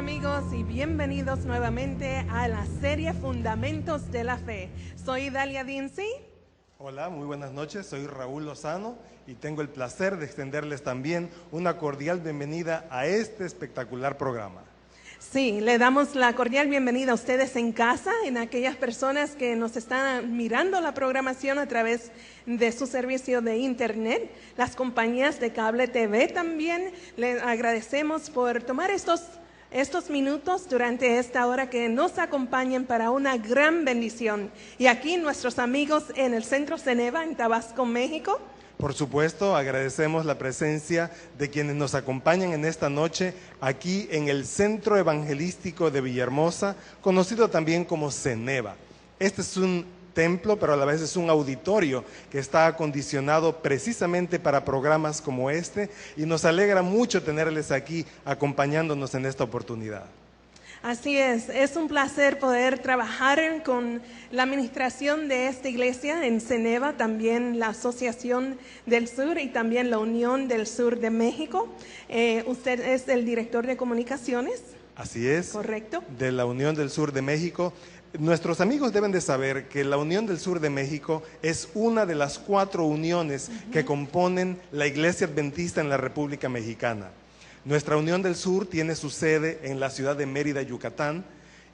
amigos y bienvenidos nuevamente a la serie Fundamentos de la Fe. Soy Dalia Dincy. Hola, muy buenas noches, soy Raúl Lozano y tengo el placer de extenderles también una cordial bienvenida a este espectacular programa. Sí, le damos la cordial bienvenida a ustedes en casa, en aquellas personas que nos están mirando la programación a través de su servicio de internet, las compañías de cable TV también. Le agradecemos por tomar estos minutos durante esta hora que nos acompañen para una gran bendición. Y aquí nuestros amigos en el Centro Ceneva en Tabasco, México. Por supuesto, agradecemos la presencia de quienes nos acompañan en esta noche aquí en el Centro Evangelístico de Villahermosa, conocido también como Ceneva. Este es un templo, pero a la vez es un auditorio que está acondicionado precisamente para programas como este y nos alegra mucho tenerles aquí acompañándonos en esta oportunidad. Así es un placer poder trabajar con la administración de esta iglesia en Ceneva, también la Asociación del Sur y también la Unión del Sur de México. Usted es el director de comunicaciones. Así es. Correcto. De la Unión del Sur de México. Nuestros amigos deben de saber que la Unión del Sur de México es una de las 4 uniones que componen la Iglesia Adventista en la República Mexicana. Nuestra Unión del Sur tiene su sede en la ciudad de Mérida, Yucatán,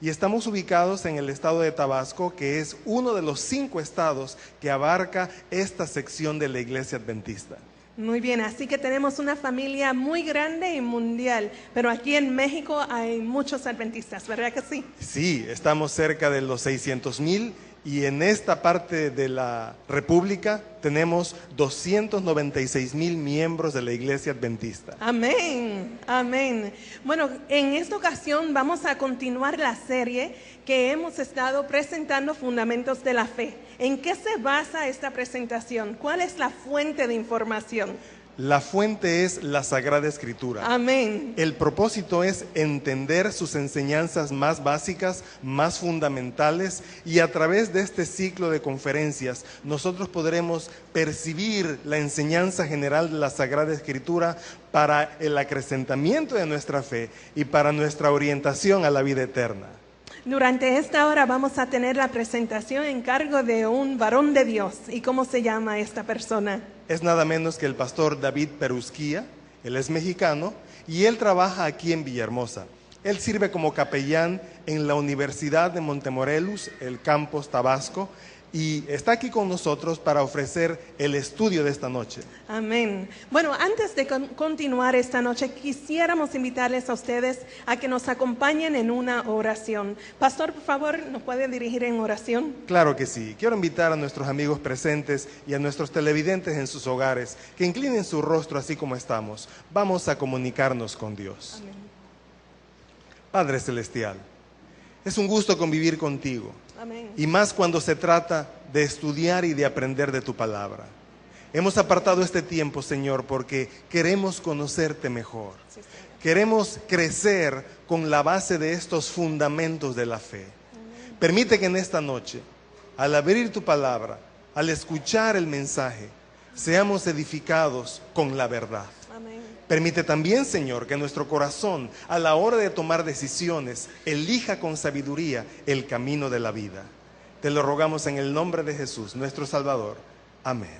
y estamos ubicados en el estado de Tabasco, que es uno de los 5 estados que abarca esta sección de la Iglesia Adventista. Muy bien, así que tenemos una familia muy grande y mundial, pero aquí en México hay muchos adventistas, ¿verdad que sí? Sí, estamos cerca de los 600,000 y en esta parte de la República tenemos 296,000 miembros de la Iglesia Adventista. Amén, amén. Bueno, en esta ocasión vamos a continuar la serie que hemos estado presentando, Fundamentos de la Fe. ¿En qué se basa esta presentación? ¿Cuál es la fuente de información? La fuente es la Sagrada Escritura. Amén. El propósito es entender sus enseñanzas más básicas, más fundamentales, y a través de este ciclo de conferencias nosotros podremos percibir la enseñanza general de la Sagrada Escritura para el acrecentamiento de nuestra fe y para nuestra orientación a la vida eterna. Durante esta hora vamos a tener la presentación en cargo de un varón de Dios. ¿Y cómo se llama esta persona? Es nada menos que el pastor David Perusquía. Él es mexicano y él trabaja aquí en Villahermosa. Él sirve como capellán en la Universidad de Montemorelos, el campus Tabasco, y está aquí con nosotros para ofrecer el estudio de esta noche. Amén. Bueno, antes de continuar esta noche, quisiéramos invitarles a ustedes a que nos acompañen en una oración. Pastor, por favor, ¿nos puede dirigir en oración? Claro que sí. Quiero invitar a nuestros amigos presentes y a nuestros televidentes en sus hogares que inclinen su rostro así como estamos. Vamos a comunicarnos con Dios. Amén. Padre Celestial, es un gusto convivir contigo. Amén. Y más cuando se trata de estudiar y de aprender de tu palabra. Hemos apartado este tiempo, Señor, porque queremos conocerte mejor. Sí, Señor. Queremos crecer con la base de estos fundamentos de la fe. Amén. Permite que en esta noche, al abrir tu palabra, al escuchar el mensaje, seamos edificados con la verdad. Amén. Permite también, Señor, que nuestro corazón, a la hora de tomar decisiones, elija con sabiduría el camino de la vida. Te lo rogamos en el nombre de Jesús, nuestro Salvador. Amén.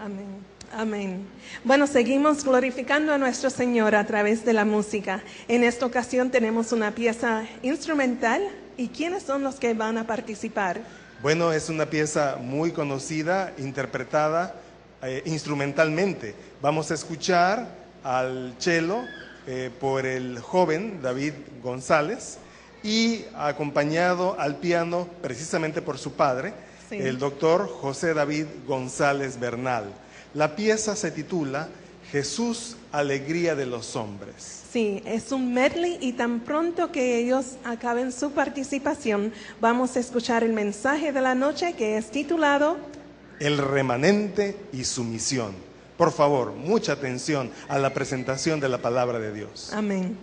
Amén. Amén. Bueno, seguimos glorificando a nuestro Señor a través de la música. En esta ocasión tenemos una pieza instrumental. ¿Y quiénes son los que van a participar? Bueno, es una pieza muy conocida, interpretada instrumentalmente. Vamos a escuchar al cello por el joven David González y acompañado al piano precisamente por su padre, sí, el doctor José David González Bernal. La pieza se titula Jesús, alegría de los hombres. Sí, es un medley y tan pronto que ellos acaben su participación, vamos a escuchar el mensaje de la noche que es titulado El remanente y su misión. Por favor, mucha atención a la presentación de la palabra de Dios. Amén.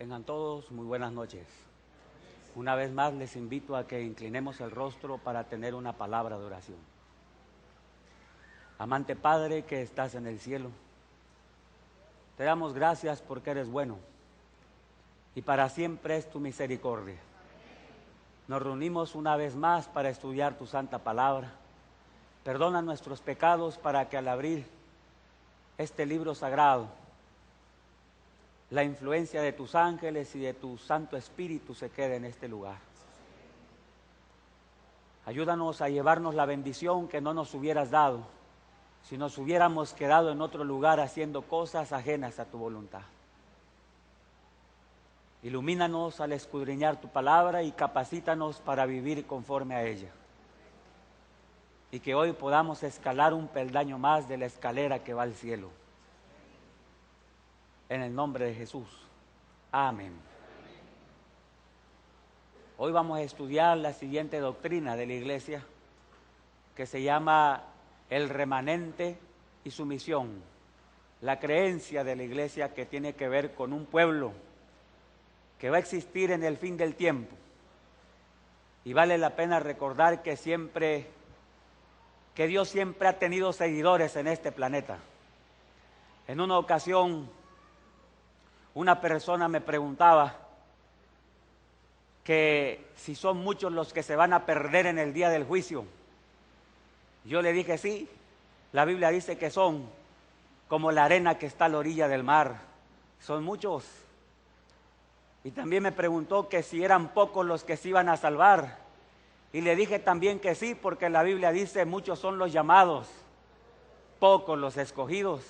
Tengan todos muy buenas noches. Una vez más les invito a que inclinemos el rostro para tener una palabra de oración. Amante Padre que estás en el cielo, te damos gracias porque eres bueno y para siempre es tu misericordia. Nos reunimos una vez más para estudiar tu santa palabra. Perdona nuestros pecados para que al abrir este libro sagrado, la influencia de tus ángeles y de tu Santo Espíritu se quede en este lugar. Ayúdanos a llevarnos la bendición que no nos hubieras dado si nos hubiéramos quedado en otro lugar haciendo cosas ajenas a tu voluntad. Ilumínanos al escudriñar tu palabra y capacítanos para vivir conforme a ella. Y que hoy podamos escalar un peldaño más de la escalera que va al cielo. En el nombre de Jesús. Amén. Hoy vamos a estudiar la siguiente doctrina de la iglesia, que se llama el remanente y su misión. La creencia de la iglesia que tiene que ver con un pueblo que va a existir en el fin del tiempo. Y vale la pena recordar que Dios siempre ha tenido seguidores en este planeta. En una ocasión, una persona me preguntaba que si son muchos los que se van a perder en el día del juicio. Yo le dije sí, la Biblia dice que son como la arena que está a la orilla del mar, son muchos. Y también me preguntó que si eran pocos los que se iban a salvar. Y le dije también que sí, porque la Biblia dice muchos son los llamados, pocos los escogidos.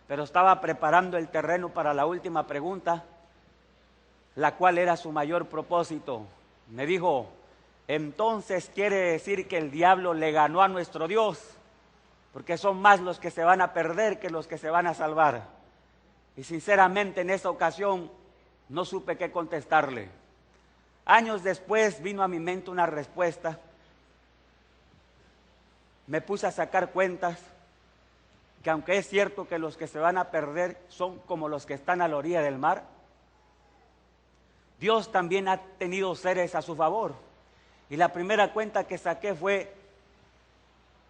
Pero estaba preparando el terreno para la última pregunta, la cual era su mayor propósito. Me dijo, entonces quiere decir que el diablo le ganó a nuestro Dios, porque son más los que se van a perder que los que se van a salvar. Y sinceramente en esa ocasión no supe qué contestarle. Años después vino a mi mente una respuesta. Me puse a sacar cuentas, que aunque es cierto que los que se van a perder son como los que están a la orilla del mar, Dios también ha tenido seres a su favor. Y la primera cuenta que saqué fue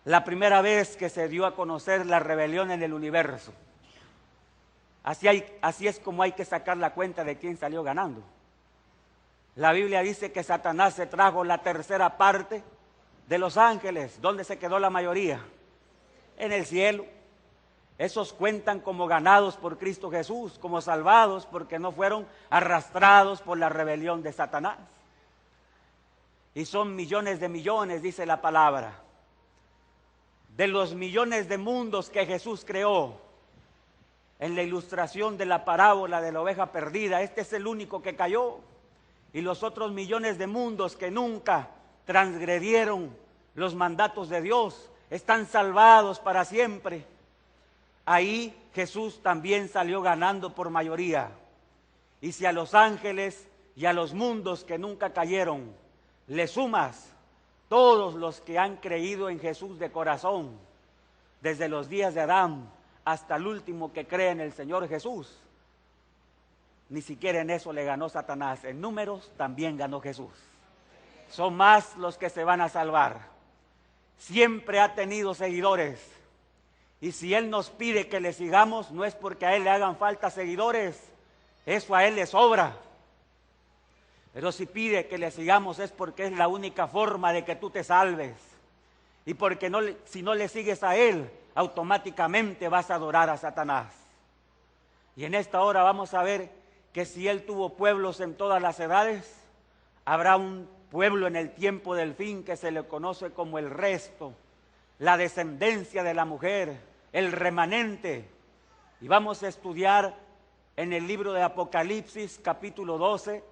la primera vez que se dio a conocer la rebelión en el universo. Así es como hay que sacar la cuenta de quién salió ganando. La Biblia dice que Satanás se trajo la tercera parte de los ángeles. ¿Dónde se quedó la mayoría? En el cielo. Esos cuentan como ganados por Cristo Jesús, como salvados porque no fueron arrastrados por la rebelión de Satanás. Y son millones de millones, dice la palabra. De los millones de mundos que Jesús creó, en la ilustración de la parábola de la oveja perdida, este es el único que cayó. Y los otros millones de mundos que nunca transgredieron los mandatos de Dios, están salvados para siempre. Ahí Jesús también salió ganando por mayoría. Y si a los ángeles y a los mundos que nunca cayeron, le sumas todos los que han creído en Jesús de corazón, desde los días de Adán hasta el último que cree en el Señor Jesús, ni siquiera en eso le ganó Satanás. En números también ganó Jesús. Son más los que se van a salvar. Siempre ha tenido seguidores. Y si Él nos pide que le sigamos, no es porque a Él le hagan falta seguidores. Eso a Él le sobra. Pero si pide que le sigamos es porque es la única forma de que tú te salves. Y porque si no le sigues a Él, automáticamente vas a adorar a Satanás. Y en esta hora vamos a ver que si Él tuvo pueblos en todas las edades, habrá un pueblo en el tiempo del fin que se le conoce como el resto, la descendencia de la mujer, el remanente. Y vamos a estudiar en el libro de Apocalipsis, capítulo 12,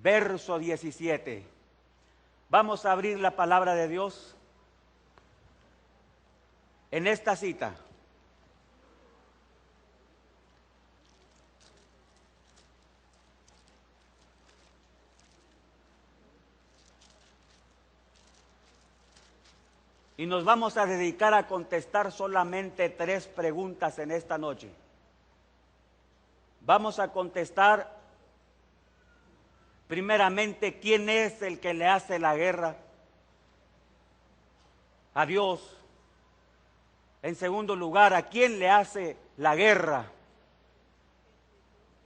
verso 17. Vamos a abrir la palabra de Dios en esta cita. Y nos vamos a dedicar a contestar solamente 3 preguntas en esta noche. Vamos a contestar Primeramente, ¿quién es el que le hace la guerra? A Dios. En segundo lugar, ¿a quién le hace la guerra?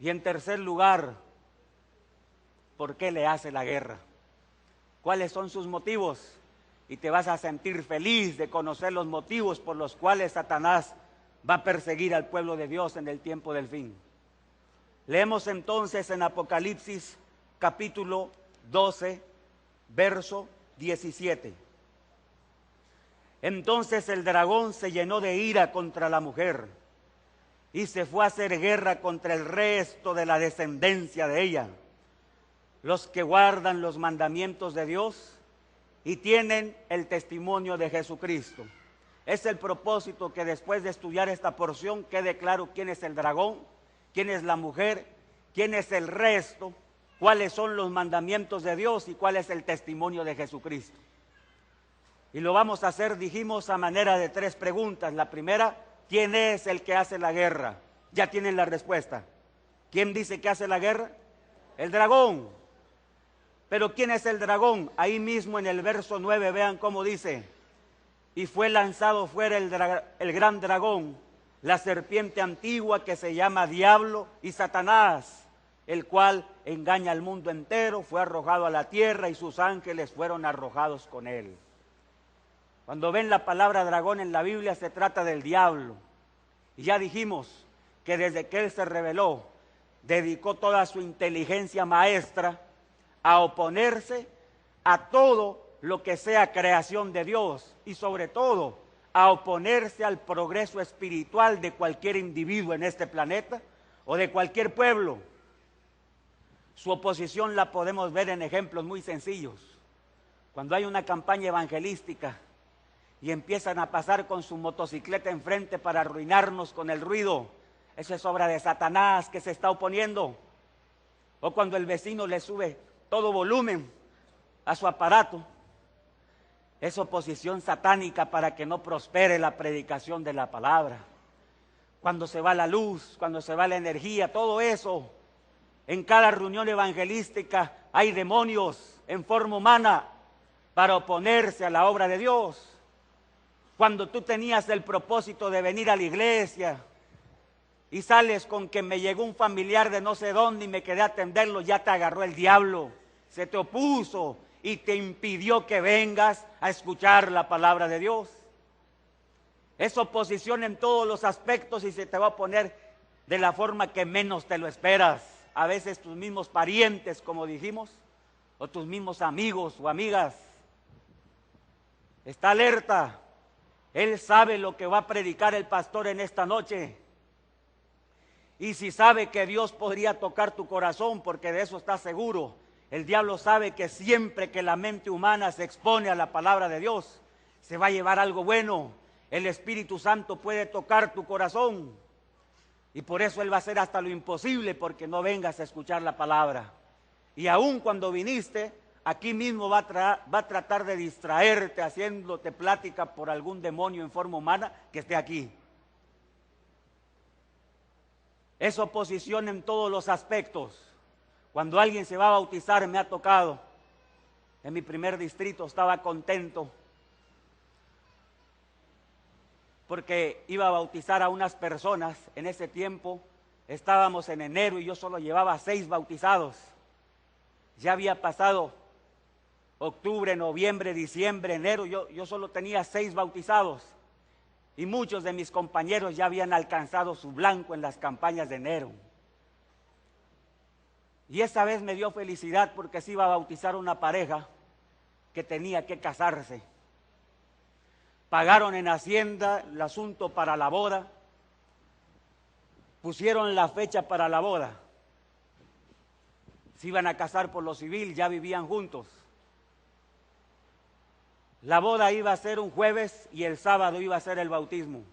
Y en tercer lugar, ¿por qué le hace la guerra? ¿Cuáles son sus motivos? Y te vas a sentir feliz de conocer los motivos por los cuales Satanás va a perseguir al pueblo de Dios en el tiempo del fin. Leemos entonces en Apocalipsis capítulo 12, verso 17. Entonces el dragón se llenó de ira contra la mujer y se fue a hacer guerra contra el resto de la descendencia de ella, los que guardan los mandamientos de Dios y tienen el testimonio de Jesucristo. Es el propósito que después de estudiar esta porción quede claro quién es el dragón, quién es la mujer, quién es el resto, cuáles son los mandamientos de Dios y cuál es el testimonio de Jesucristo. Y lo vamos a hacer, dijimos, a manera de 3 preguntas. La primera, ¿quién es el que hace la guerra? Ya tienen la respuesta. ¿Quién dice que hace la guerra? El dragón. Pero ¿quién es el dragón? Ahí mismo en el verso 9, vean cómo dice: y fue lanzado fuera el gran dragón, la serpiente antigua que se llama Diablo y Satanás, el cual engaña al mundo entero, fue arrojado a la tierra y sus ángeles fueron arrojados con él. Cuando ven la palabra dragón en la Biblia se trata del diablo. Y ya dijimos que desde que él se rebeló, dedicó toda su inteligencia maestra a oponerse a todo lo que sea creación de Dios y sobre todo a oponerse al progreso espiritual de cualquier individuo en este planeta o de cualquier pueblo. Su oposición la podemos ver en ejemplos muy sencillos. Cuando hay una campaña evangelística y empiezan a pasar con su motocicleta enfrente para arruinarnos con el ruido, eso es obra de Satanás que se está oponiendo. O cuando el vecino le sube todo volumen a su aparato, es oposición satánica para que no prospere la predicación de la palabra. Cuando se va la luz, cuando se va la energía, todo eso, en cada reunión evangelística hay demonios en forma humana para oponerse a la obra de Dios. Cuando tú tenías el propósito de venir a la iglesia y sales con que me llegó un familiar de no sé dónde y me quedé a atenderlo, ya te agarró el diablo, se te opuso y te impidió que vengas a escuchar la palabra de Dios. Es oposición en todos los aspectos y se te va a poner de la forma que menos te lo esperas. A veces tus mismos parientes, como dijimos, o tus mismos amigos o amigas. Está alerta. Él sabe lo que va a predicar el pastor en esta noche. Y si sabe que Dios podría tocar tu corazón, porque de eso estás seguro, el diablo sabe que siempre que la mente humana se expone a la palabra de Dios, se va a llevar algo bueno. El Espíritu Santo puede tocar tu corazón. Y por eso Él va a hacer hasta lo imposible porque no vengas a escuchar la palabra. Y aun cuando viniste, aquí mismo va a tratar de distraerte haciéndote plática por algún demonio en forma humana que esté aquí. Es oposición en todos los aspectos. Cuando alguien se va a bautizar, me ha tocado. En mi primer distrito estaba contento porque iba a bautizar a unas personas. En ese tiempo estábamos en enero y yo solo llevaba 6 bautizados. Ya había pasado octubre, noviembre, diciembre, enero, yo solo tenía 6 bautizados. Y muchos de mis compañeros ya habían alcanzado su blanco en las campañas de enero. Y esa vez me dio felicidad porque se iba a bautizar una pareja que tenía que casarse. Pagaron en Hacienda el asunto para la boda, pusieron la fecha para la boda. Se iban a casar por lo civil, ya vivían juntos. La boda iba a ser un jueves y el sábado iba a ser el bautismo.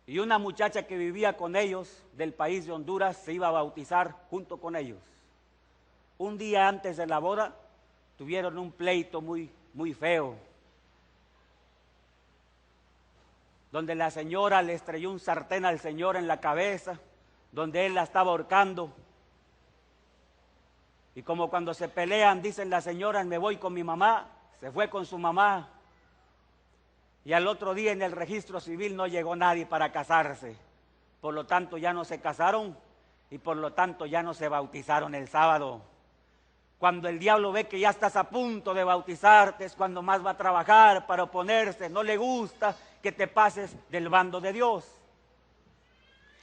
Y una muchacha que vivía con ellos del país de Honduras se iba a bautizar junto con ellos. Un día antes de la boda tuvieron un pleito muy feo, donde la señora le estrelló un sartén al señor en la cabeza, donde él la estaba ahorcando. Y como cuando se pelean, dicen las señoras, me voy con mi mamá, se fue con su mamá. Y al otro día en el registro civil no llegó nadie para casarse. Por lo tanto ya no se casaron y por lo tanto ya no se bautizaron el sábado. Cuando el diablo ve que ya estás a punto de bautizarte, es cuando más va a trabajar para oponerse. No le gusta que te pases del bando de Dios.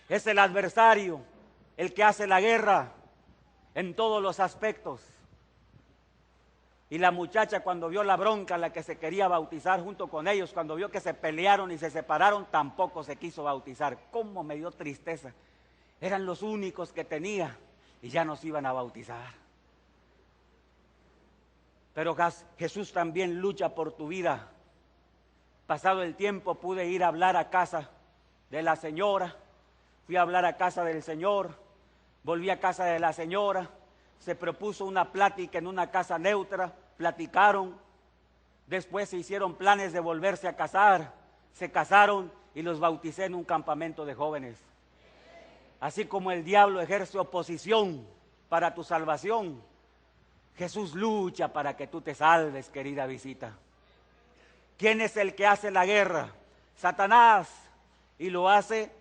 Es el adversario el que hace la guerra en todos los aspectos. Y la muchacha, cuando vio la bronca, la que se quería bautizar junto con ellos, cuando vio que se pelearon y se separaron, tampoco se quiso bautizar. ¿Cómo me dio tristeza? Eran los únicos que tenía y ya nos iban a bautizar. Pero Jesús también lucha por tu vida. Pasado el tiempo pude ir a hablar a casa de la señora, fui a hablar a casa del Señor, volví a casa de la señora, se propuso una plática en una casa neutra, platicaron, después se hicieron planes de volverse a casar, se casaron y los bauticé en un campamento de jóvenes. Así como el diablo ejerce oposición para tu salvación, Jesús lucha para que tú te salves, querida visita. ¿Quién es el que hace la guerra? Satanás, y lo hace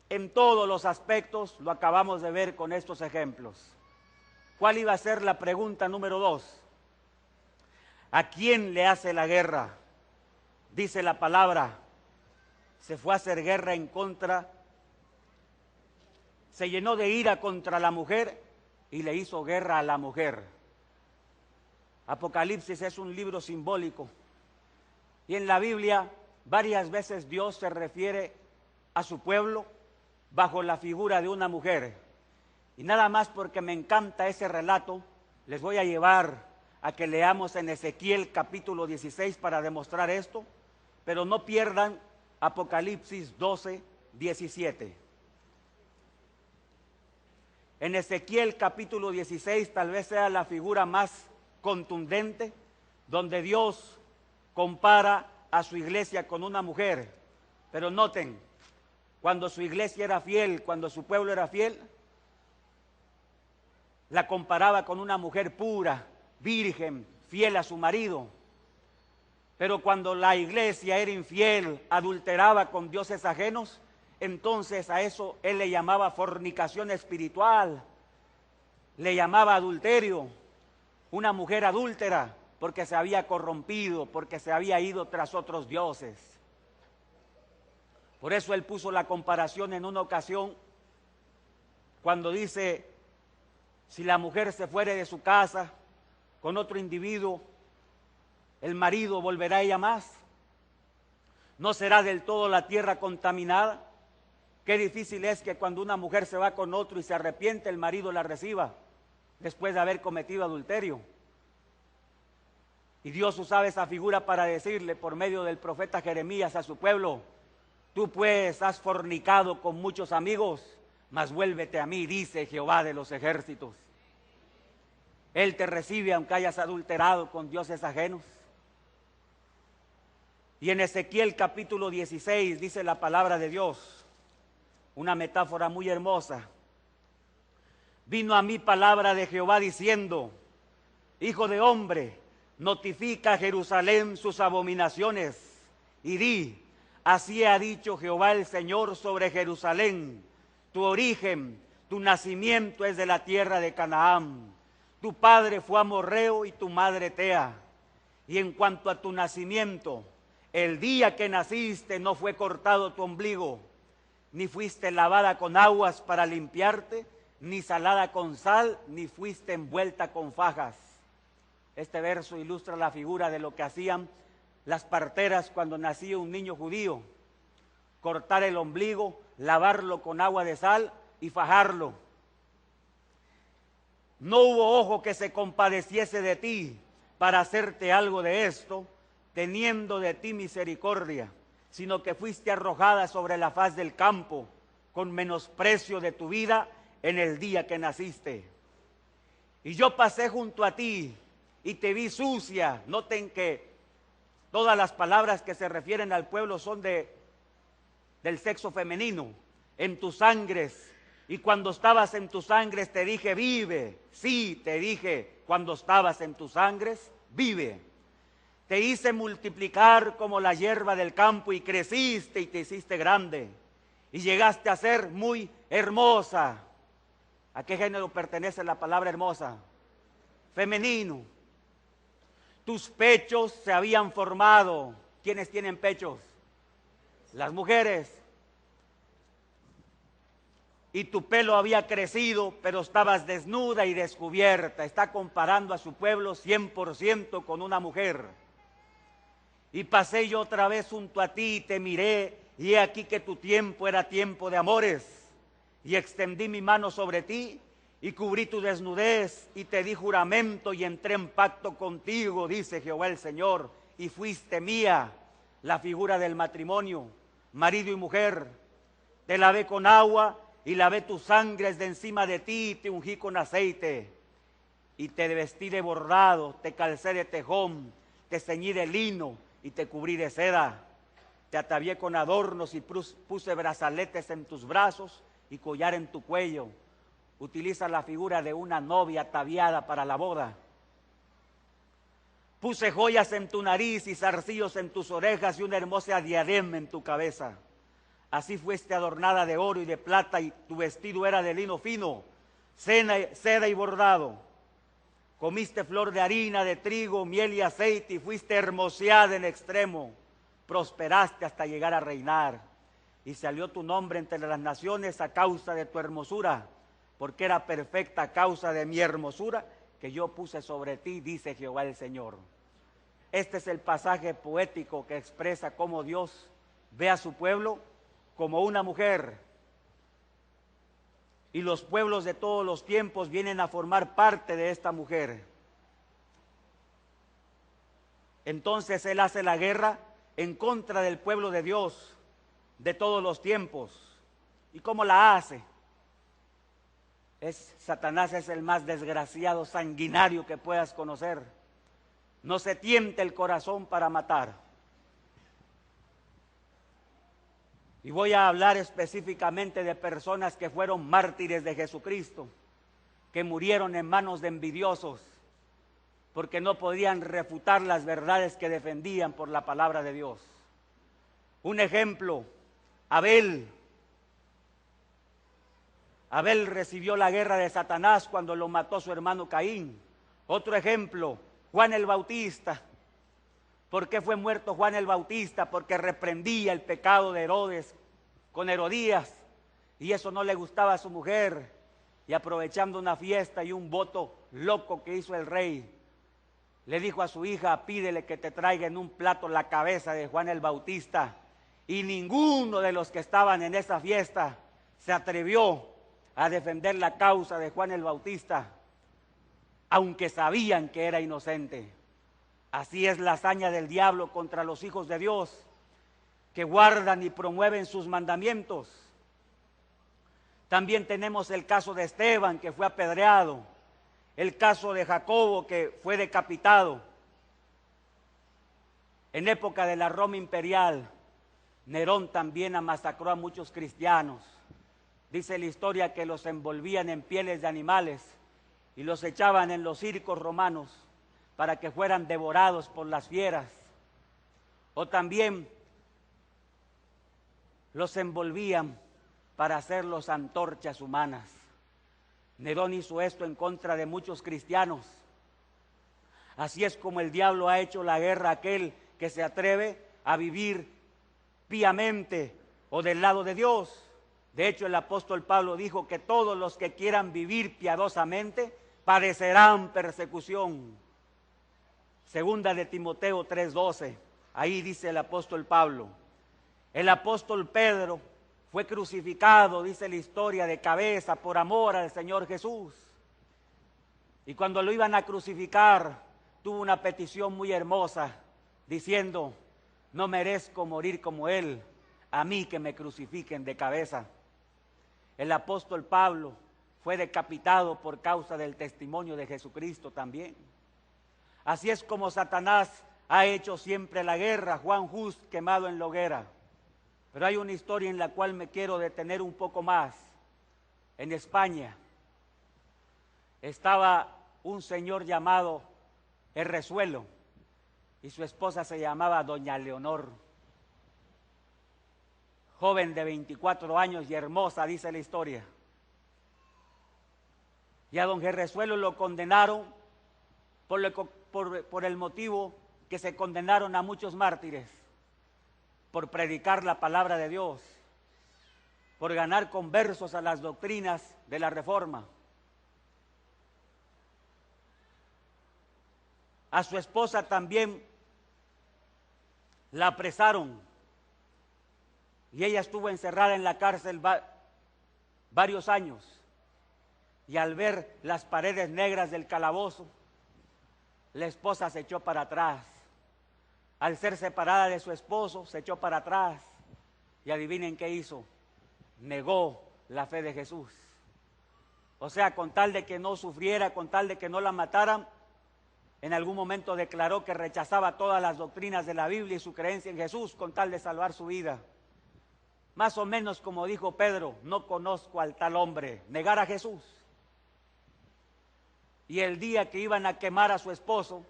en todos los aspectos, lo acabamos de ver con estos ejemplos. ¿Cuál iba a ser la pregunta número 2? ¿A quién le hace la guerra? Dice la palabra, se fue a hacer guerra en contra, se llenó de ira contra la mujer y le hizo guerra a la mujer. Apocalipsis es un libro simbólico y en la Biblia varias veces Dios se refiere a su pueblo bajo la figura de una mujer. Y nada más porque me encanta ese relato, les voy a llevar a que leamos en Ezequiel capítulo 16 para demostrar esto, pero no pierdan Apocalipsis 12, 17. En Ezequiel capítulo 16 tal vez sea la figura más contundente, donde Dios compara a su iglesia con una mujer. Pero noten, cuando su iglesia era fiel, cuando su pueblo era fiel, la comparaba con una mujer pura, virgen, fiel a su marido. Pero cuando la iglesia era infiel, adulteraba con dioses ajenos, entonces a eso él le llamaba fornicación espiritual, le llamaba adulterio, una mujer adúltera, porque se había corrompido, porque se había ido tras otros dioses. Por eso él puso la comparación en una ocasión, cuando dice, si la mujer se fuere de su casa con otro individuo, ¿el marido volverá a ella más? ¿No será del todo la tierra contaminada? Qué difícil es que cuando una mujer se va con otro y se arrepiente, el marido la reciba después de haber cometido adulterio. Y Dios usaba esa figura para decirle por medio del profeta Jeremías a su pueblo, tú pues has fornicado con muchos amigos, mas vuélvete a mí, dice Jehová de los ejércitos. Él te recibe aunque hayas adulterado con dioses ajenos. Y en Ezequiel capítulo 16 dice la palabra de Dios, una metáfora muy hermosa. Vino a mí palabra de Jehová diciendo, hijo de hombre, notifica a Jerusalén sus abominaciones y di, así ha dicho Jehová el Señor sobre Jerusalén, tu origen, tu nacimiento es de la tierra de Canaán, tu padre fue amorreo y tu madre Tea, y en cuanto a tu nacimiento, el día que naciste no fue cortado tu ombligo, ni fuiste lavada con aguas para limpiarte, ni salada con sal, ni fuiste envuelta con fajas. Este verso ilustra la figura de lo que hacían las parteras cuando nacía un niño judío. Cortar el ombligo, lavarlo con agua de sal y fajarlo. No hubo ojo que se compadeciese de ti para hacerte algo de esto, teniendo de ti misericordia, sino que fuiste arrojada sobre la faz del campo, con menosprecio de tu vida en el día que naciste. Y yo pasé junto a ti y te vi sucia. Noten que todas las palabras que se refieren al pueblo son del sexo femenino. En tus sangres Y cuando estabas en tus sangres te dije, vive. Sí, te dije, cuando estabas en tus sangres, vive. Te hice multiplicar como la hierba del campo y creciste y te hiciste grande. Y llegaste a ser muy hermosa. ¿A qué género pertenece la palabra hermosa? Femenino. Tus pechos se habían formado. ¿Quiénes tienen pechos? Las mujeres. Y tu pelo había crecido, pero estabas desnuda y descubierta. Está comparando a su pueblo 100% con una mujer. Y pasé yo otra vez junto a ti y te miré, y he aquí que tu tiempo era tiempo de amores. Y extendí mi mano sobre ti y cubrí tu desnudez y te di juramento y entré en pacto contigo, dice Jehová el Señor, y fuiste mía, la figura del matrimonio, marido y mujer. Te lavé con agua y lavé tus sangres de encima de ti y te ungí con aceite. Y te vestí de bordado, te calcé de tejón, te ceñí de lino y te cubrí de seda. Te atavié con adornos y puse brazaletes en tus brazos y collar en tu cuello. Utiliza la figura de una novia ataviada para la boda. Puse joyas en tu nariz y zarcillos en tus orejas y una hermosa diadema en tu cabeza. Así fuiste adornada de oro y de plata y tu vestido era de lino fino, seda y bordado. Comiste flor de harina, de trigo, miel y aceite y fuiste hermoseada en extremo. Prosperaste hasta llegar a reinar. Y salió tu nombre entre las naciones a causa de tu hermosura, porque era perfecta a causa de mi hermosura que yo puse sobre ti, dice Jehová el Señor. Este es el pasaje poético que expresa cómo Dios ve a su pueblo como una mujer. Y los pueblos de todos los tiempos vienen a formar parte de esta mujer. Entonces Él hace la guerra en contra del pueblo de Dios de todos los tiempos. ¿Y cómo la hace? Satanás es el más desgraciado, sanguinario que puedas conocer. No se tiente el corazón para matar. Y voy a hablar específicamente de personas que fueron mártires de Jesucristo, que murieron en manos de envidiosos, porque no podían refutar las verdades que defendían por la palabra de Dios. Un ejemplo, Abel. Abel recibió la guerra de Satanás cuando lo mató su hermano Caín. Otro ejemplo, Juan el Bautista. ¿Por qué fue muerto Juan el Bautista? Porque reprendía el pecado de Herodes con Herodías, y eso no le gustaba a su mujer, y aprovechando una fiesta y un voto loco que hizo el rey, le dijo a su hija, pídele que te traiga en un plato la cabeza de Juan el Bautista, y ninguno de los que estaban en esa fiesta se atrevió a defender la causa de Juan el Bautista, aunque sabían que era inocente. Así es la hazaña del diablo contra los hijos de Dios, que guardan y promueven sus mandamientos. También tenemos el caso de Esteban, que fue apedreado, el caso de Jacobo, que fue decapitado. En época de la Roma imperial, Nerón también masacró a muchos cristianos. Dice la historia que los envolvían en pieles de animales y los echaban en los circos romanos para que fueran devorados por las fieras. O también los envolvían para hacerlos antorchas humanas. Nerón hizo esto en contra de muchos cristianos. Así es como el diablo ha hecho la guerra a aquel que se atreve a vivir piamente o del lado de Dios. De hecho, el apóstol Pablo dijo que todos los que quieran vivir piadosamente padecerán persecución. Segunda de Timoteo 3:12, ahí dice el apóstol Pablo. El apóstol Pedro fue crucificado, dice la historia, de cabeza por amor al Señor Jesús. Y cuando lo iban a crucificar, tuvo una petición muy hermosa, diciendo, no merezco morir como Él, a mí que me crucifiquen de cabeza. El apóstol Pablo fue decapitado por causa del testimonio de Jesucristo también. Así es como Satanás ha hecho siempre la guerra. Juan Hus quemado en la hoguera. Pero hay una historia en la cual me quiero detener un poco más. en España, estaba un señor llamado Herrezuelo y su esposa se llamaba doña Leonor, joven de 24 años y hermosa, dice la historia. Y a don Herrezuelo lo condenaron por el motivo que se condenaron a muchos mártires, por predicar la palabra de Dios, por ganar conversos a las doctrinas de la Reforma. A su esposa también la apresaron y ella estuvo encerrada en la cárcel varios años. Y al ver las paredes negras del calabozo, la esposa se echó para atrás. Al ser separada de su esposo, se echó para atrás. Y adivinen qué hizo. Negó la fe de Jesús. O sea, con tal de que no sufriera, con tal de que no la mataran, en algún momento declaró que rechazaba todas las doctrinas de la Biblia y su creencia en Jesús con tal de salvar su vida. Más o menos como dijo Pedro, no conozco al tal hombre, negar a Jesús. Y el día que iban a quemar a su esposo,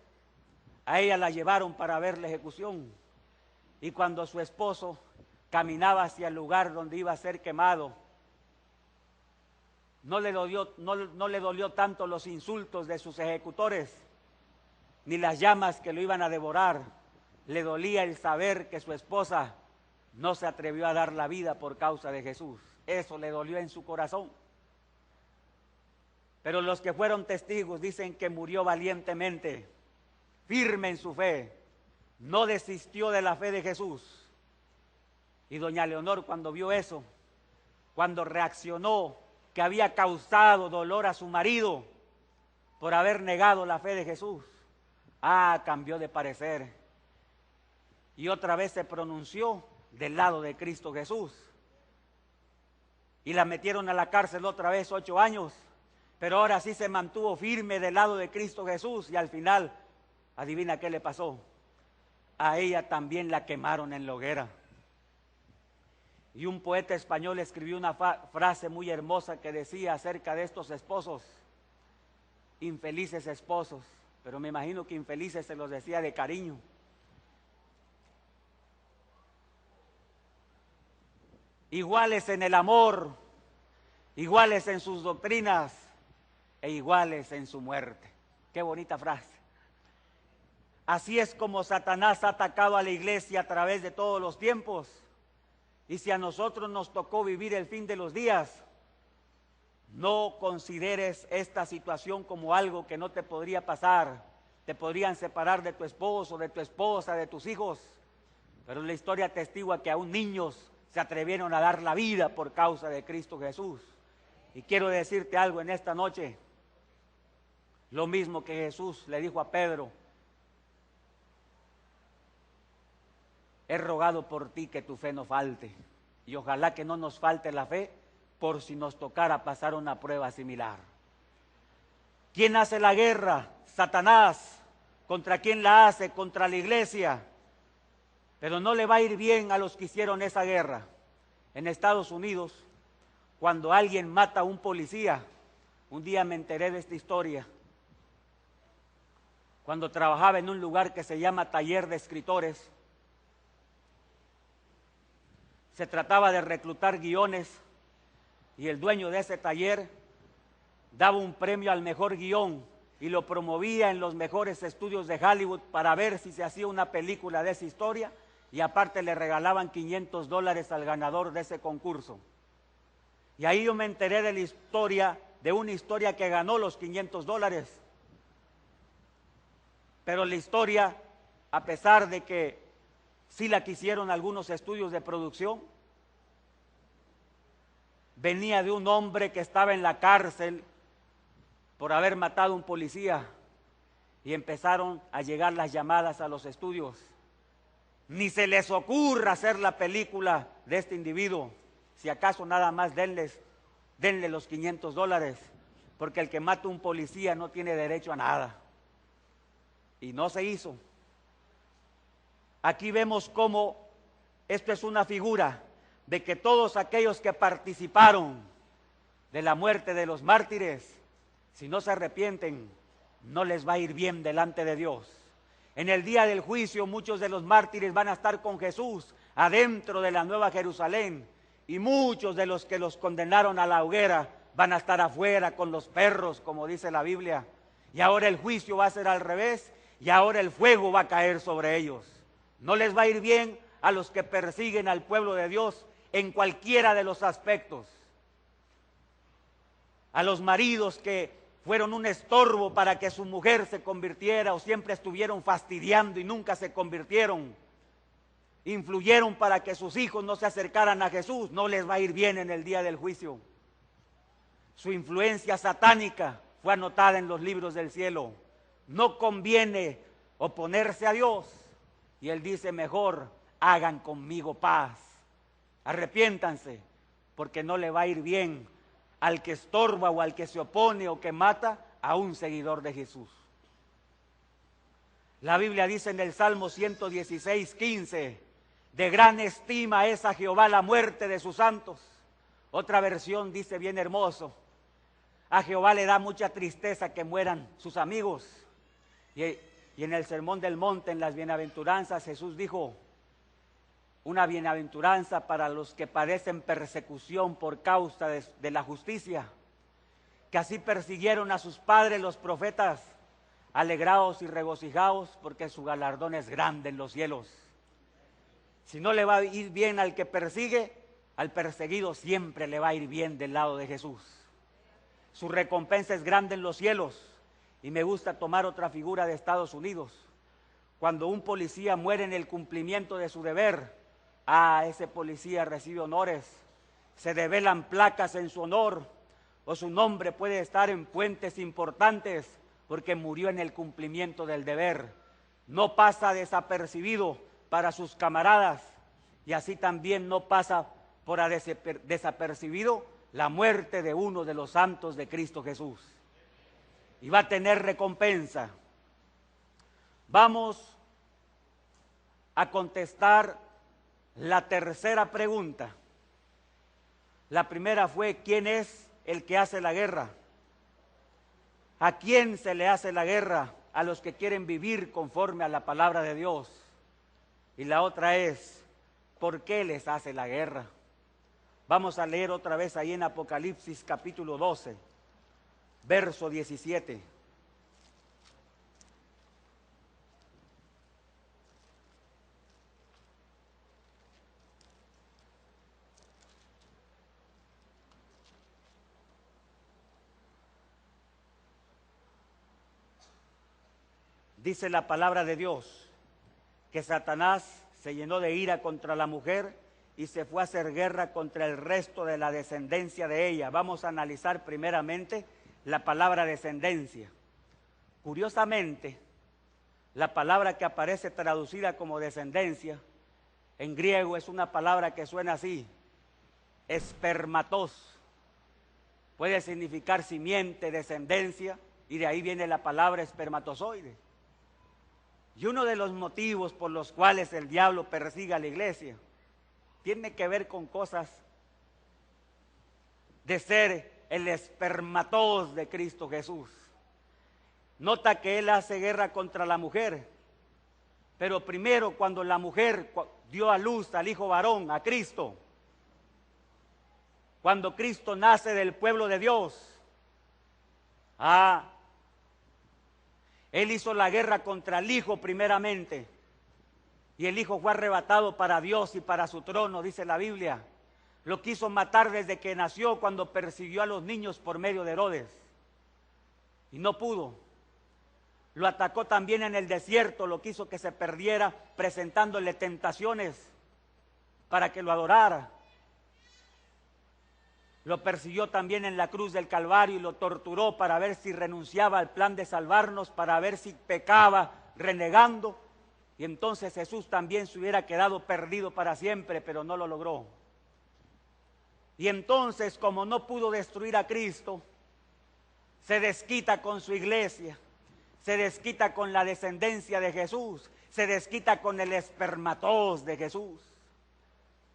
a ella la llevaron para ver la ejecución. Y cuando su esposo caminaba hacia el lugar donde iba a ser quemado, no le dolió tanto los insultos de sus ejecutores, ni las llamas que lo iban a devorar. Le dolía el saber que su esposa no se atrevió a dar la vida por causa de Jesús. Eso le dolió en su corazón. Pero los que fueron testigos dicen que murió valientemente, firme en su fe, no desistió de la fe de Jesús. Y doña Leonor, cuando vio eso, cuando reaccionó que había causado dolor a su marido por haber negado la fe de Jesús, cambió de parecer y otra vez se pronunció del lado de Cristo Jesús. Y la metieron a la cárcel otra vez 8 años, pero ahora sí se mantuvo firme del lado de Cristo Jesús y al final, adivina qué le pasó. A ella también la quemaron en la hoguera. Y un poeta español escribió una frase muy hermosa que decía acerca de estos esposos, infelices esposos, pero me imagino que infelices se los decía de cariño. Iguales en el amor, iguales en sus doctrinas e iguales en su muerte. Qué bonita frase. Así es como Satanás ha atacado a la iglesia a través de todos los tiempos. Y si a nosotros nos tocó vivir el fin de los días, no consideres esta situación como algo que no te podría pasar. Te podrían separar de tu esposo, de tu esposa, de tus hijos. Pero la historia atestigua que aún niños se atrevieron a dar la vida por causa de Cristo Jesús. Y quiero decirte algo en esta noche. Lo mismo que Jesús le dijo a Pedro. He rogado por ti que tu fe no falte. Y ojalá que no nos falte la fe por si nos tocara pasar una prueba similar. ¿Quién hace la guerra? Satanás. ¿Contra quién la hace? Contra la iglesia. Pero no le va a ir bien a los que hicieron esa guerra. En Estados Unidos, cuando alguien mata a un policía, un día me enteré de esta historia. Cuando trabajaba en un lugar que se llama Taller de Escritores, se trataba de reclutar guiones y el dueño de ese taller daba un premio al mejor guión y lo promovía en los mejores estudios de Hollywood para ver si se hacía una película de esa historia y aparte le regalaban $500 al ganador de ese concurso. Y ahí yo me enteré de la historia, de una historia que ganó los $500. Pero la historia, a pesar de que sí la quisieron algunos estudios de producción, venía de un hombre que estaba en la cárcel por haber matado a un policía y empezaron a llegar las llamadas a los estudios. Ni se les ocurra hacer la película de este individuo, si acaso nada más denle los $500, porque el que mata a un policía no tiene derecho a nada. Y no se hizo. Aquí vemos cómo esto es una figura de que todos aquellos que participaron de la muerte de los mártires, si no se arrepienten, no les va a ir bien delante de Dios. En el día del juicio, muchos de los mártires van a estar con Jesús adentro de la Nueva Jerusalén, y muchos de los que los condenaron a la hoguera van a estar afuera con los perros, como dice la Biblia. Y ahora el juicio va a ser al revés, y ahora el fuego va a caer sobre ellos. No les va a ir bien a los que persiguen al pueblo de Dios en cualquiera de los aspectos. A los maridos que fueron un estorbo para que su mujer se convirtiera, o siempre estuvieron fastidiando y nunca se convirtieron, influyeron para que sus hijos no se acercaran a Jesús, no les va a ir bien en el día del juicio. Su influencia satánica fue anotada en los libros del cielo. No conviene oponerse a Dios, y Él dice: mejor hagan conmigo paz, arrepiéntanse, porque no le va a ir bien al que estorba o al que se opone o que mata a un seguidor de Jesús. La Biblia dice en el Salmo 116, 15: de gran estima es a Jehová la muerte de sus santos. Otra versión dice bien hermoso: a Jehová le da mucha tristeza que mueran sus amigos. Y en el Sermón del Monte, en las bienaventuranzas, Jesús dijo: una bienaventuranza para los que padecen persecución por causa de la justicia, que así persiguieron a sus padres los profetas. Alegraos y regocijaos, porque su galardón es grande en los cielos. Si no le va a ir bien al que persigue, al perseguido siempre le va a ir bien del lado de Jesús. Su recompensa es grande en los cielos. Y me gusta tomar otra figura de Estados Unidos. Cuando un policía muere en el cumplimiento de su deber, ese policía recibe honores, se develan placas en su honor, o su nombre puede estar en puentes importantes porque murió en el cumplimiento del deber. No pasa desapercibido para sus camaradas, y así también no pasa por desapercibido la muerte de uno de los santos de Cristo Jesús. Y va a tener recompensa. Vamos a contestar la tercera pregunta. La primera fue: ¿quién es el que hace la guerra? ¿A quién se le hace la guerra? A los que quieren vivir conforme a la palabra de Dios. Y la otra es: ¿por qué les hace la guerra? Vamos a leer otra vez ahí en Apocalipsis capítulo 12, verso 17. Dice la palabra de Dios que Satanás se llenó de ira contra la mujer y se fue a hacer guerra contra el resto de la descendencia de ella. Vamos a analizar primeramente la palabra descendencia. Curiosamente, la palabra que aparece traducida como descendencia, en griego es una palabra que suena así: espermatos. Puede significar simiente, descendencia, y de ahí viene la palabra espermatozoide. Y uno de los motivos por los cuales el diablo persigue a la iglesia tiene que ver con cosas de ser el espermatos de Cristo Jesús. Nota que él hace guerra contra la mujer, pero primero, cuando la mujer dio a luz al hijo varón, a Cristo, cuando Cristo nace del pueblo de Dios, él hizo la guerra contra el hijo primeramente, y el hijo fue arrebatado para Dios y para su trono, dice la Biblia. Lo quiso matar desde que nació, cuando persiguió a los niños por medio de Herodes, y no pudo. Lo atacó también en el desierto, lo quiso que se perdiera, presentándole tentaciones para que lo adorara. Lo persiguió también en la cruz del Calvario y lo torturó para ver si renunciaba al plan de salvarnos, para ver si pecaba renegando. Y entonces Jesús también se hubiera quedado perdido para siempre, pero no lo logró. Y entonces, como no pudo destruir a Cristo, se desquita con su iglesia, se desquita con la descendencia de Jesús, se desquita con el espermatos de Jesús.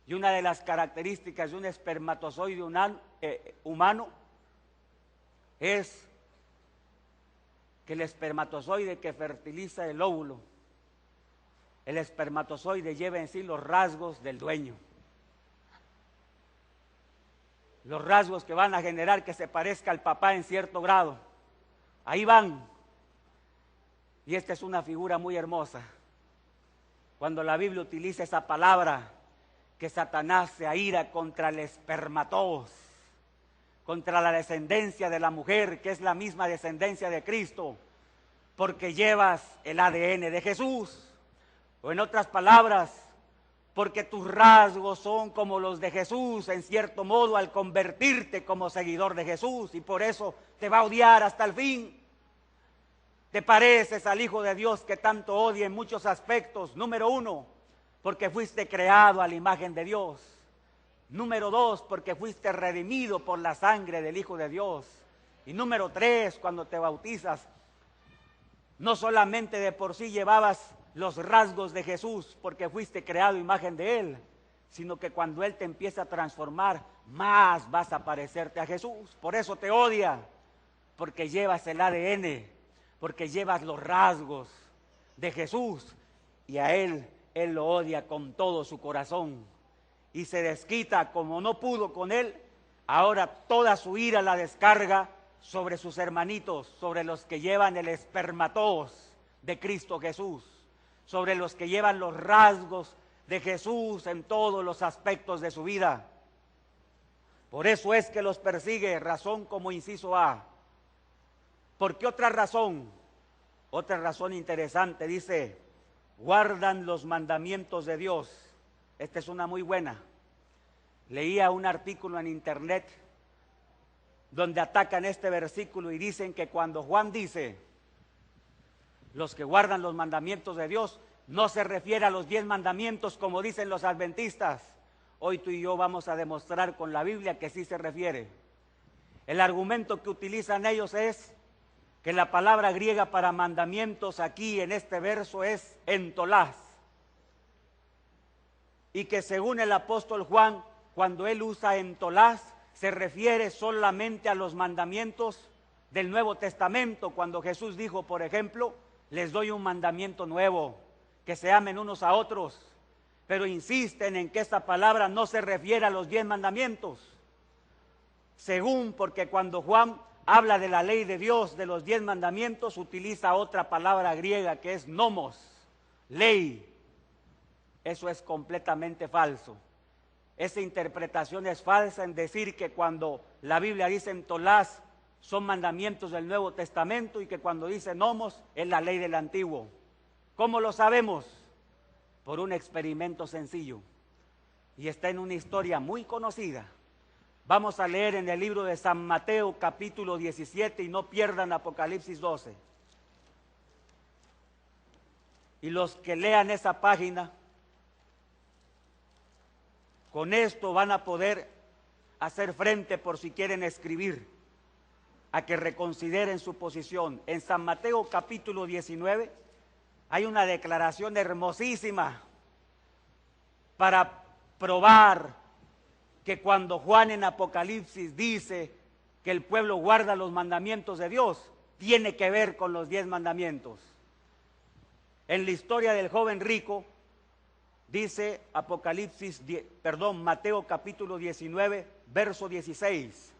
Y una de las características de un espermatozoide humano es que el espermatozoide que fertiliza el óvulo, el espermatozoide lleva en sí los rasgos del dueño. Los rasgos que van a generar que se parezca al papá en cierto grado. Ahí van. Y esta es una figura muy hermosa. Cuando la Biblia utiliza esa palabra, que Satanás se aira contra el espermatos, contra la descendencia de la mujer, que es la misma descendencia de Cristo, porque llevas el ADN de Jesús. O en otras palabras, porque tus rasgos son como los de Jesús, en cierto modo, al convertirte como seguidor de Jesús, y por eso te va a odiar hasta el fin. Te pareces al Hijo de Dios que tanto odia en muchos aspectos. Número 1, porque fuiste creado a la imagen de Dios. Número 2, porque fuiste redimido por la sangre del Hijo de Dios. Y número 3, cuando te bautizas, no solamente de por sí llevabas los rasgos de Jesús, porque fuiste creado a imagen de Él, sino que cuando Él te empieza a transformar, más vas a parecerte a Jesús. Por eso te odia, porque llevas el ADN, porque llevas los rasgos de Jesús, y a Él lo odia con todo su corazón, y se desquita. Como no pudo con Él, ahora toda su ira la descarga sobre sus hermanitos, sobre los que llevan el espermatos de Cristo Jesús, sobre los que llevan los rasgos de Jesús en todos los aspectos de su vida. Por eso es que los persigue. Razón como inciso A. ¿Por qué otra razón? Otra razón interesante, dice, guardan los mandamientos de Dios. Esta es una muy buena. Leía un artículo en internet donde atacan este versículo y dicen que cuando Juan dice, los que guardan los mandamientos de Dios, no se refiere a los 10 mandamientos como dicen los adventistas. Hoy tú y yo vamos a demostrar con la Biblia que sí se refiere. El argumento que utilizan ellos es que la palabra griega para mandamientos aquí en este verso es entolás. Y que según el apóstol Juan, cuando él usa entolás, se refiere solamente a los mandamientos del Nuevo Testamento, cuando Jesús dijo, por ejemplo, les doy un mandamiento nuevo, que se amen unos a otros, pero insisten en que esta palabra no se refiere a los 10 mandamientos, según, porque cuando Juan habla de la ley de Dios, de los 10 mandamientos, utiliza otra palabra griega que es nomos, ley. Eso es completamente falso. Esa interpretación es falsa en decir que cuando la Biblia dice entolás son mandamientos del Nuevo Testamento y que cuando dice nomos es la ley del Antiguo. ¿Cómo lo sabemos? Por un experimento sencillo y está en una historia muy conocida. Vamos a leer en el libro de San Mateo capítulo 17 y no pierdan Apocalipsis 12. Y los que lean esa página, con esto van a poder hacer frente, por si quieren escribir, a que reconsideren su posición. En San Mateo capítulo 19 hay una declaración hermosísima para probar que cuando Juan en Apocalipsis dice que el pueblo guarda los mandamientos de Dios, tiene que ver con los 10 mandamientos. En la historia del joven rico, dice Mateo capítulo 19, verso 16.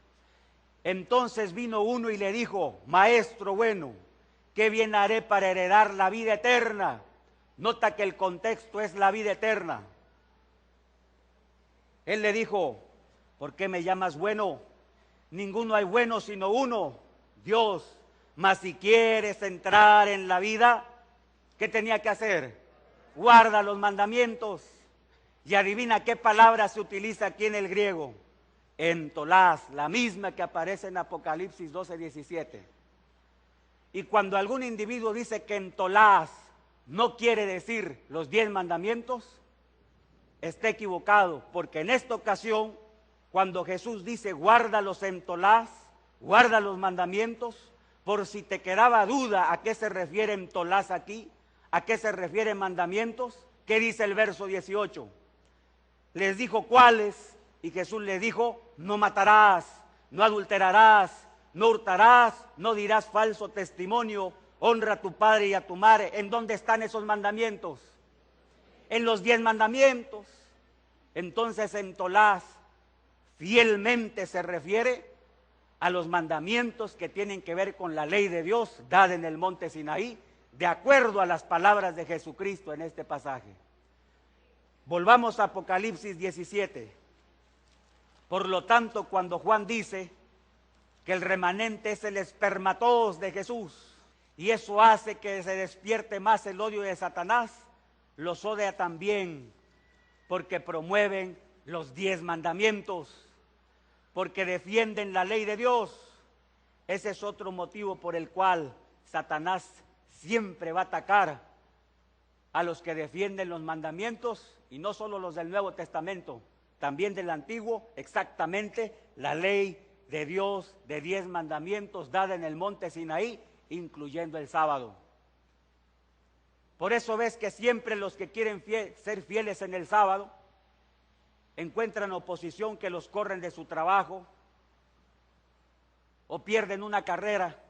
Entonces vino uno y le dijo, maestro bueno, ¿qué bien haré para heredar la vida eterna? Nota que el contexto es la vida eterna. Él le dijo, ¿por qué me llamas bueno? Ninguno hay bueno sino uno, Dios. Mas si quieres entrar en la vida, ¿qué tenía que hacer? Guarda los mandamientos. Y adivina qué palabra se utiliza aquí en el griego. Entolás, la misma que aparece en Apocalipsis 12, 17. Y cuando algún individuo dice que entolás no quiere decir los 10 mandamientos, está equivocado, porque en esta ocasión, cuando Jesús dice guarda los entolás, guarda los mandamientos, por si te quedaba duda a qué se refiere entolás aquí, a qué se refiere mandamientos, ¿qué dice el verso 18? Les dijo cuáles, y Jesús le dijo, no matarás, no adulterarás, no hurtarás, no dirás falso testimonio, honra a tu padre y a tu madre. ¿En dónde están esos mandamientos? En los 10 mandamientos. Entonces en Tolás fielmente se refiere a los mandamientos que tienen que ver con la ley de Dios dada en el monte Sinaí, de acuerdo a las palabras de Jesucristo en este pasaje. Volvamos a Apocalipsis 17. Por lo tanto, cuando Juan dice que el remanente es el espermatodos de Jesús, y eso hace que se despierte más el odio de Satanás, los odia también porque promueven los 10 mandamientos, porque defienden la ley de Dios. Ese es otro motivo por el cual Satanás siempre va a atacar a los que defienden los mandamientos, y no solo los del Nuevo Testamento, también del Antiguo, exactamente la ley de Dios de 10 mandamientos dada en el monte Sinaí, incluyendo el sábado. Por eso ves que siempre los que quieren ser fieles en el sábado encuentran oposición, que los corren de su trabajo o pierden una carrera.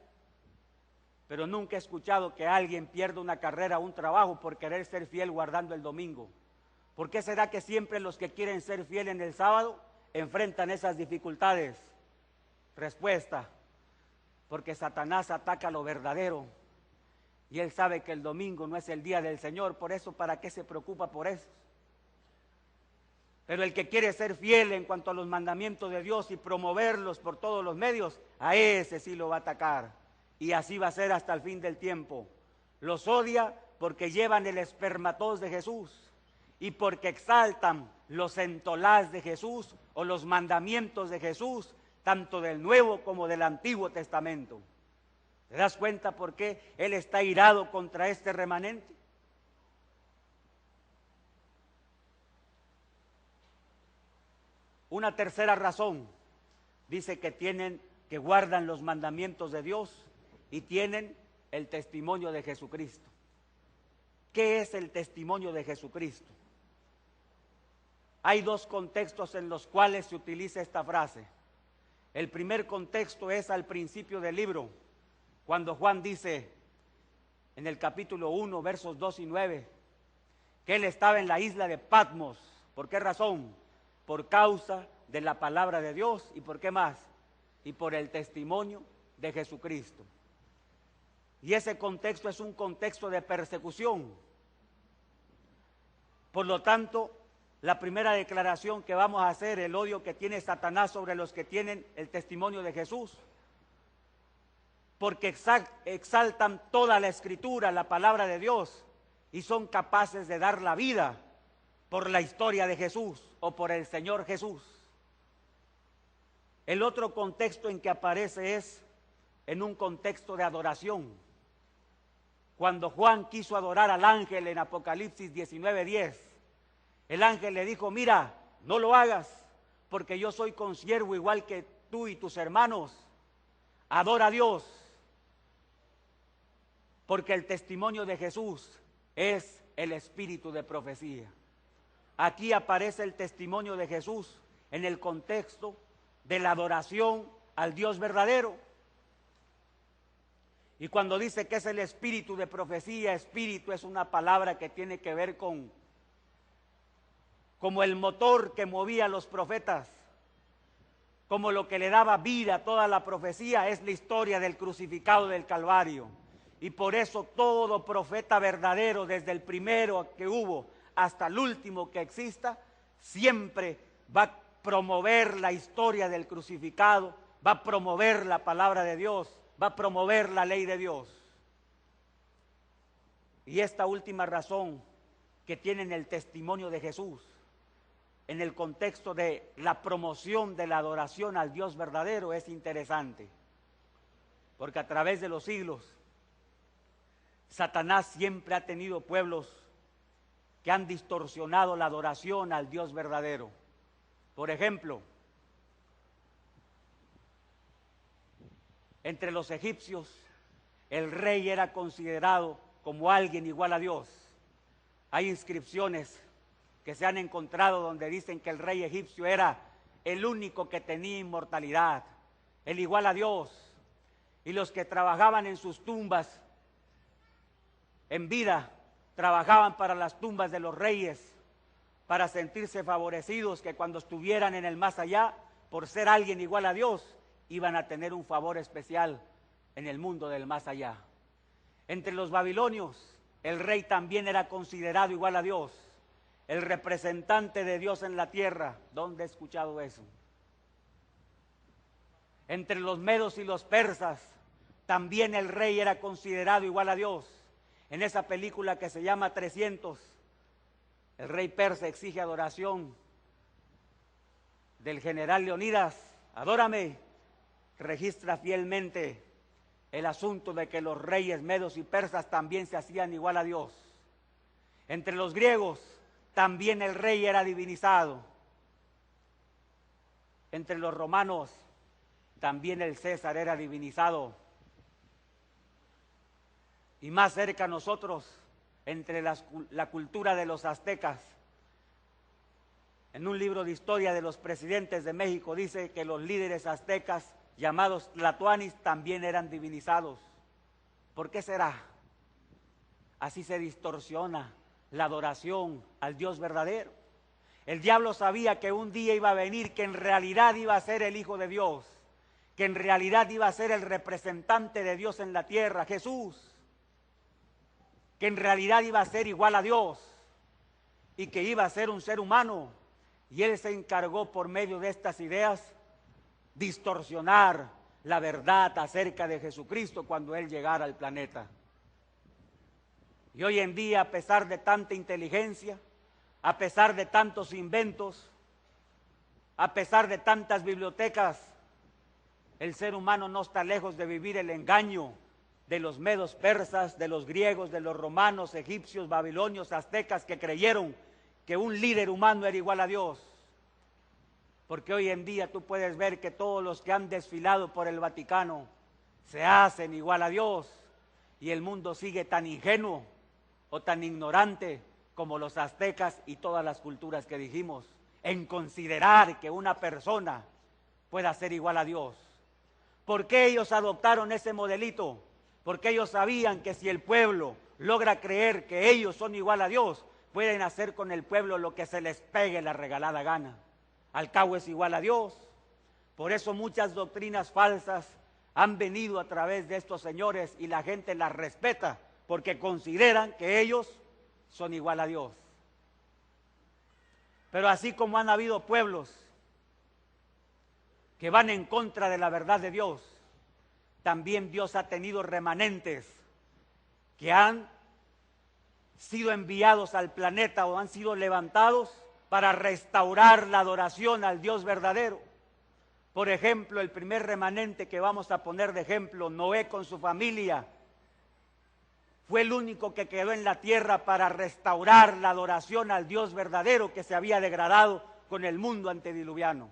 Pero nunca he escuchado que alguien pierda una carrera o un trabajo por querer ser fiel guardando el domingo. ¿Por qué será que siempre los que quieren ser fieles en el sábado enfrentan esas dificultades? Respuesta: porque Satanás ataca lo verdadero y él sabe que el domingo no es el día del Señor. Por eso, ¿para qué se preocupa por eso? Pero el que quiere ser fiel en cuanto a los mandamientos de Dios y promoverlos por todos los medios, a ese sí lo va a atacar. Y así va a ser hasta el fin del tiempo. Los odia porque llevan el espermatodos de Jesús y porque exaltan los entolás de Jesús o los mandamientos de Jesús, tanto del Nuevo como del Antiguo Testamento. ¿Te das cuenta por qué Él está irado contra este remanente? Una tercera razón, dice que guardan los mandamientos de Dios y tienen el testimonio de Jesucristo. ¿Qué es el testimonio de Jesucristo? Hay 2 contextos en los cuales se utiliza esta frase. El primer contexto es al principio del libro, cuando Juan dice en el capítulo 1, versos 2 y 9, que él estaba en la isla de Patmos. ¿Por qué razón? Por causa de la palabra de Dios. ¿Y por qué más? Y por el testimonio de Jesucristo. Y ese contexto es un contexto de persecución. Por lo tanto, la primera declaración que vamos a hacer, el odio que tiene Satanás sobre los que tienen el testimonio de Jesús, porque exaltan toda la Escritura, la palabra de Dios, y son capaces de dar la vida por la historia de Jesús o por el Señor Jesús. El otro contexto en que aparece es en un contexto de adoración. Cuando Juan quiso adorar al ángel en Apocalipsis 19:10, el ángel le dijo: mira, no lo hagas, porque yo soy consiervo igual que tú y tus hermanos. Adora a Dios, porque el testimonio de Jesús es el espíritu de profecía. Aquí aparece el testimonio de Jesús en el contexto de la adoración al Dios verdadero. Y cuando dice que es el espíritu de profecía, espíritu es una palabra que tiene que ver con como el motor que movía a los profetas, como lo que le daba vida a toda la profecía, es la historia del crucificado del Calvario. Y por eso todo profeta verdadero, desde el primero que hubo hasta el último que exista, siempre va a promover la historia del crucificado, va a promover la palabra de Dios, va a promover la ley de Dios. Y esta última razón que tienen el testimonio de Jesús en el contexto de la promoción de la adoración al Dios verdadero es interesante, porque a través de los siglos Satanás siempre ha tenido pueblos que han distorsionado la adoración al Dios verdadero. Por ejemplo, entre los egipcios el rey era considerado como alguien igual a Dios. Hay inscripciones que se han encontrado donde dicen que el rey egipcio era el único que tenía inmortalidad, el igual a Dios. y los que trabajaban en sus tumbas en vida, trabajaban para las tumbas de los reyes, para sentirse favorecidos, que cuando estuvieran en el más allá, por ser alguien igual a Dios, iban a tener un favor especial en el mundo del más allá. Entre los babilonios, el rey también era considerado igual a Dios, el representante de Dios en la tierra. ¿Dónde he escuchado eso? Entre los medos y los persas, también el rey era considerado igual a Dios. En esa película que se llama 300, el rey persa exige adoración del general Leonidas. Adórame. Registra fielmente el asunto de que los reyes medos y persas también se hacían igual a Dios. Entre los griegos también el rey era divinizado. Entre los romanos también el César era divinizado. Y más cerca a nosotros, entre la cultura de los aztecas. En un libro de historia de los presidentes de México dice que los líderes aztecas llamados tlatoanis también eran divinizados. ¿Por qué será? Así se distorsiona la adoración al Dios verdadero. El diablo sabía que un día iba a venir, que en realidad iba a ser el Hijo de Dios, que en realidad iba a ser el representante de Dios en la tierra, Jesús, que en realidad iba a ser igual a Dios y que iba a ser un ser humano. Y él se encargó por medio de estas ideas distorsionar la verdad acerca de Jesucristo cuando él llegara al planeta. Y hoy en día, a pesar de tanta inteligencia, a pesar de tantos inventos, a pesar de tantas bibliotecas, el ser humano no está lejos de vivir el engaño de los medos persas, de los griegos, de los romanos, egipcios, babilonios, aztecas, que creyeron que un líder humano era igual a Dios. Porque hoy en día tú puedes ver que todos los que han desfilado por el Vaticano se hacen igual a Dios, y el mundo sigue tan ingenuo o tan ignorante como los aztecas y todas las culturas que dijimos, en considerar que una persona pueda ser igual a Dios. ¿Por qué ellos adoptaron ese modelito? Porque ellos sabían que si el pueblo logra creer que ellos son igual a Dios, pueden hacer con el pueblo lo que se les pegue la regalada gana. Al cabo es igual a Dios. Por eso muchas doctrinas falsas han venido a través de estos señores y la gente las respeta, porque consideran que ellos son igual a Dios. Pero así como han habido pueblos que van en contra de la verdad de Dios, también Dios ha tenido remanentes que han sido enviados al planeta o han sido levantados para restaurar la adoración al Dios verdadero. Por ejemplo, el primer remanente que vamos a poner de ejemplo, Noé con su familia, fue el único que quedó en la tierra para restaurar la adoración al Dios verdadero que se había degradado con el mundo antediluviano.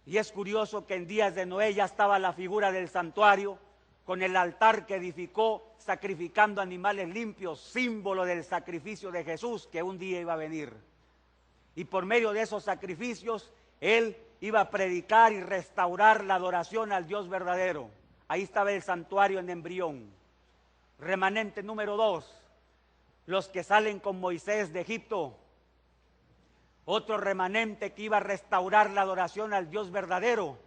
Y es curioso que en días de Noé ya estaba la figura del santuario, con el altar que edificó sacrificando animales limpios, símbolo del sacrificio de Jesús que un día iba a venir. Y por medio de esos sacrificios, él iba a predicar y restaurar la adoración al Dios verdadero. Ahí estaba el santuario en embrión. Remanente número 2, los que salen con Moisés de Egipto. Otro remanente que iba a restaurar la adoración al Dios verdadero,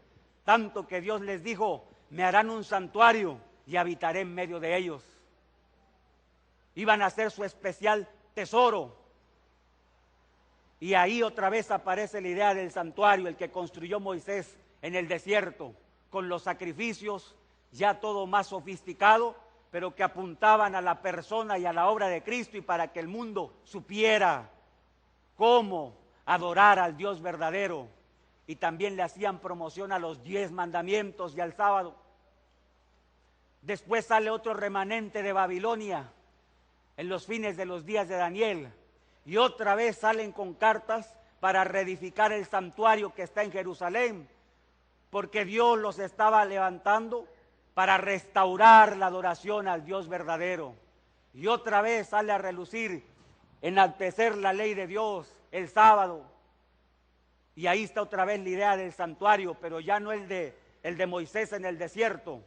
tanto que Dios les dijo, me harán un santuario y habitaré en medio de ellos. Iban a ser su especial tesoro. Y ahí otra vez aparece la idea del santuario, el que construyó Moisés en el desierto, con los sacrificios, ya todo más sofisticado, pero que apuntaban a la persona y a la obra de Cristo, y para que el mundo supiera cómo adorar al Dios verdadero. Y también le hacían promoción a los 10 mandamientos y al sábado. Después sale otro remanente de Babilonia en los fines de los días de Daniel, y otra vez salen con cartas para reedificar el santuario que está en Jerusalén, porque Dios los estaba levantando para restaurar la adoración al Dios verdadero. Y otra vez sale a relucir, enaltecer la ley de Dios, el sábado. Y ahí está otra vez la idea del santuario, pero ya no el de el de Moisés en el desierto,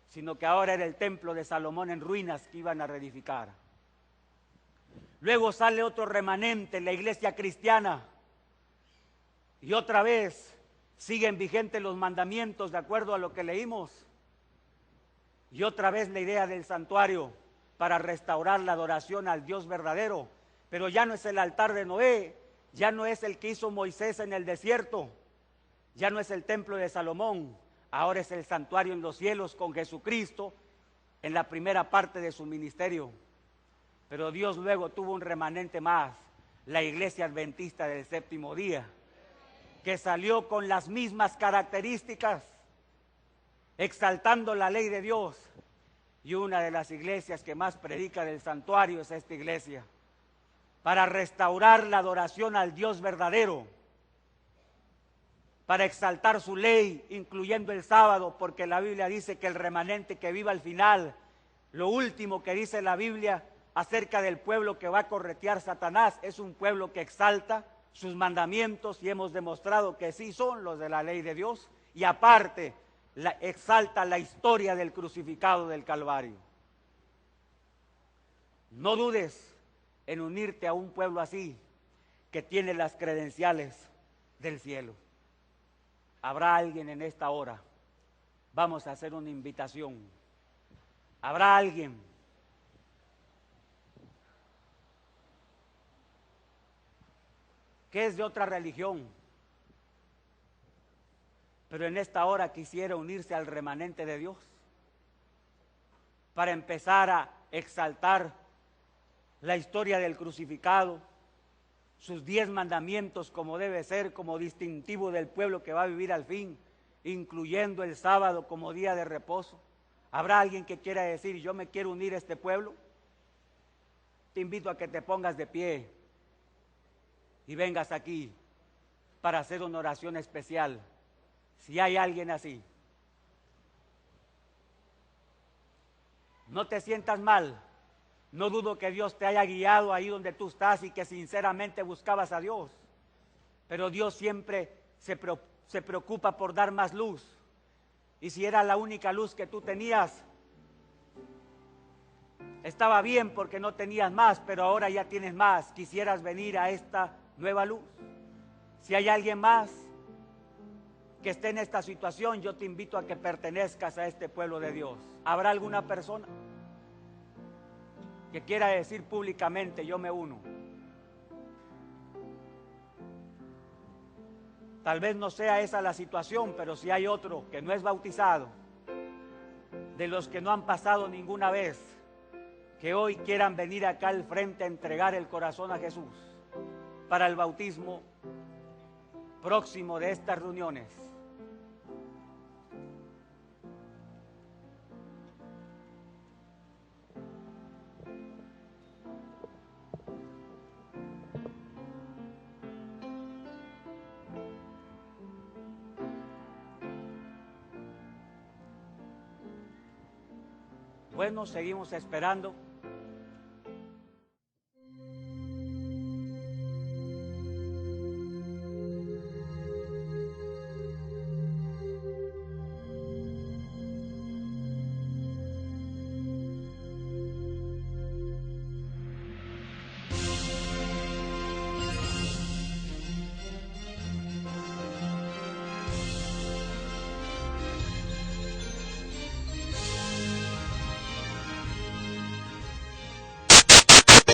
sino que ahora era el templo de Salomón en ruinas que iban a reedificar. Luego sale otro remanente, la iglesia cristiana, y otra vez siguen vigentes los mandamientos de acuerdo a lo que leímos. Y otra vez la idea del santuario para restaurar la adoración al Dios verdadero. Pero ya no es el altar de Noé, ya no es el que hizo Moisés en el desierto, ya no es el templo de Salomón, ahora es el santuario en los cielos con Jesucristo en la primera parte de su ministerio. Pero Dios luego tuvo un remanente más, la iglesia adventista del séptimo día, que salió con las mismas características, exaltando la ley de Dios. Y una de las iglesias que más predica del santuario es esta iglesia, para restaurar la adoración al Dios verdadero, para exaltar su ley, incluyendo el sábado, porque la Biblia dice que el remanente que viva al final, lo último que dice la Biblia acerca del pueblo que va a corretear Satanás, es un pueblo que exalta sus mandamientos, y hemos demostrado que sí son los de la ley de Dios, y aparte exalta la historia del crucificado del Calvario. No dudes en unirte a un pueblo así, que tiene las credenciales del cielo. Habrá alguien en esta hora, vamos a hacer una invitación, habrá alguien que es de otra religión, pero en esta hora quisiera unirse al remanente de Dios para empezar a exaltar la historia del crucificado, sus 10 mandamientos como debe ser, como distintivo del pueblo que va a vivir al fin, incluyendo el sábado como día de reposo. ¿Habrá alguien que quiera decir, yo me quiero unir a este pueblo? Te invito a que te pongas de pie y vengas aquí para hacer una oración especial. Si hay alguien así, no te sientas mal. No dudo que Dios te haya guiado ahí donde tú estás y que sinceramente buscabas a Dios. Pero Dios siempre se preocupa por dar más luz. Y si era la única luz que tú tenías, estaba bien porque no tenías más, pero ahora ya tienes más. Quisieras venir a esta nueva luz. Si hay alguien más que esté en esta situación, yo te invito a que pertenezcas a este pueblo de Dios. ¿Habrá alguna persona que quiera decir públicamente, yo me uno? Tal vez no sea esa la situación, pero si hay otro que no es bautizado, de los que no han pasado ninguna vez, que hoy quieran venir acá al frente a entregar el corazón a Jesús para el bautismo próximo de estas reuniones. Bueno, seguimos esperando.